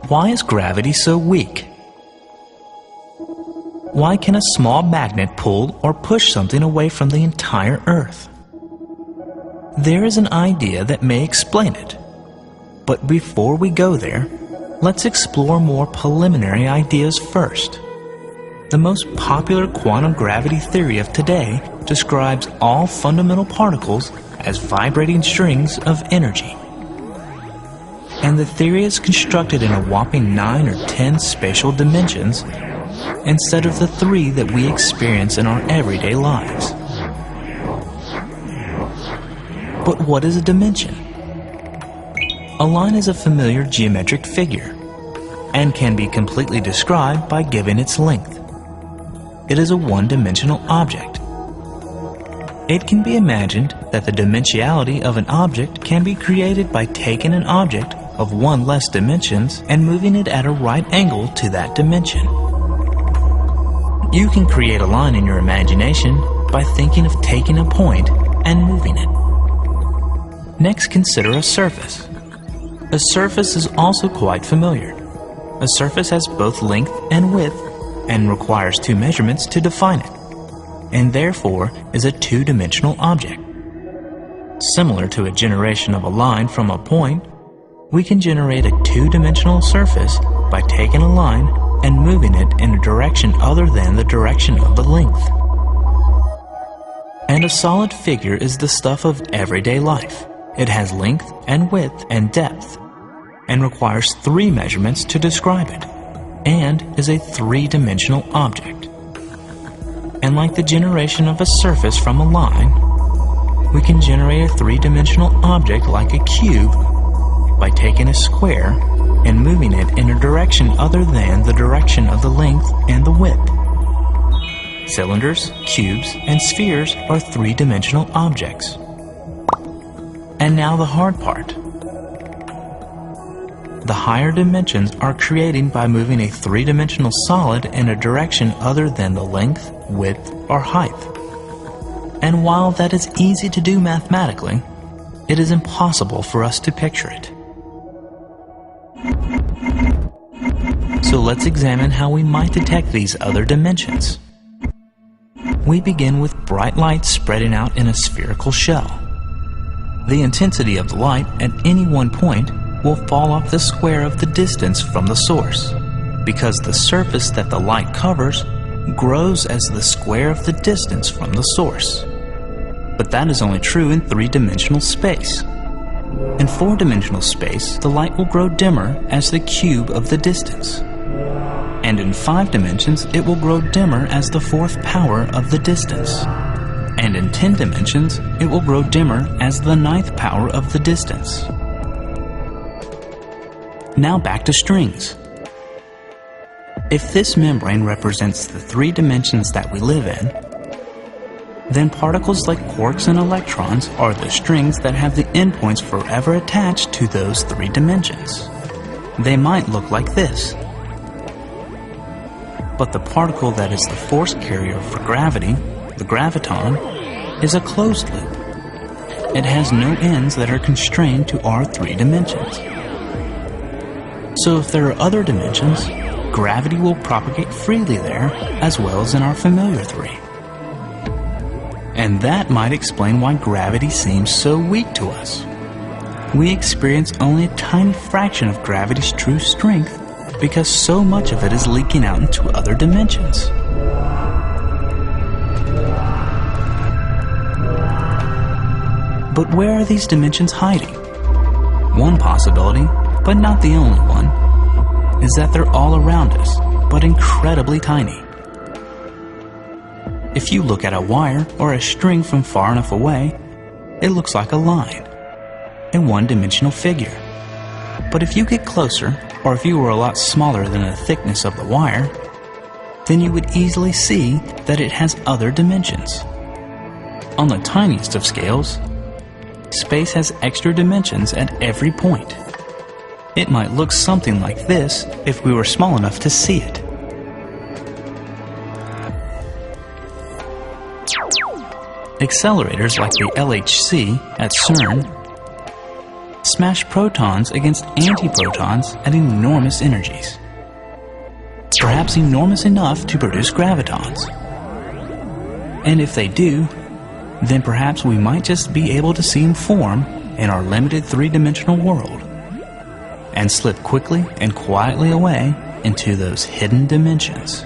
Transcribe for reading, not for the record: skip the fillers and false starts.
Why is gravity so weak? Why can a small magnet pull or push something away from the entire Earth? There is an idea that may explain it. But before we go there, let's explore more preliminary ideas first. The most popular quantum gravity theory of today describes all fundamental particles as vibrating strings of energy. And the theory is constructed in a whopping 9 or 10 spatial dimensions instead of the 3 that we experience in our everyday lives. But what is a dimension? A line is a familiar geometric figure and can be completely described by giving its length. It is a one-dimensional object. It can be imagined that the dimensionality of an object can be created by taking an object of one less dimensions and moving it at a right angle to that dimension. You can create a line in your imagination by thinking of taking a point and moving it. Next, consider a surface. A surface is also quite familiar. A surface has both length and width and requires 2 measurements to define it, and therefore is a 2-dimensional object. Similar to a generation of a line from a point, we can generate a 2-dimensional surface by taking a line and moving it in a direction other than the direction of the length. And a solid figure is the stuff of everyday life. It has length and width and depth, and requires 3 measurements to describe it, and is a 3-dimensional object. And like the generation of a surface from a line, we can generate a 3-dimensional object like a cube by taking a square and moving it in a direction other than the direction of the length and the width. Cylinders, cubes, and spheres are 3-dimensional objects. And now the hard part. The higher dimensions are created by moving a 3-dimensional solid in a direction other than the length, width, or height. And while that is easy to do mathematically, it is impossible for us to picture it. So let's examine how we might detect these other dimensions. We begin with bright light spreading out in a spherical shell. The intensity of the light at any one point will fall off the square of the distance from the source, because the surface that the light covers grows as the square of the distance from the source. But that is only true in 3-dimensional space. In 4-dimensional space, the light will grow dimmer as the cube of the distance. And in 5 dimensions, it will grow dimmer as the 4th power of the distance. And in 10 dimensions, it will grow dimmer as the 9th power of the distance. Now back to strings. If this membrane represents the 3 dimensions that we live in, then particles like quarks and electrons are the strings that have the endpoints forever attached to those 3 dimensions. They might look like this. But the particle that is the force carrier for gravity, the graviton, is a closed loop. It has no ends that are constrained to our 3 dimensions. So if there are other dimensions, gravity will propagate freely there as well as in our familiar 3. And that might explain why gravity seems so weak to us. We experience only a tiny fraction of gravity's true strength because so much of it is leaking out into other dimensions. But where are these dimensions hiding? One possibility, but not the only one, is that they're all around us, but incredibly tiny. If you look at a wire or a string from far enough away, it looks like a line, a one-dimensional figure. But if you get closer, or if you were a lot smaller than the thickness of the wire, then you would easily see that it has other dimensions. On the tiniest of scales, space has extra dimensions at every point. It might look something like this if we were small enough to see it. Accelerators like the LHC at CERN smash protons against antiprotons at enormous energies. Perhaps enormous enough to produce gravitons. And if they do, then perhaps we might just be able to see them form in our limited three-dimensional world and slip quickly and quietly away into those hidden dimensions.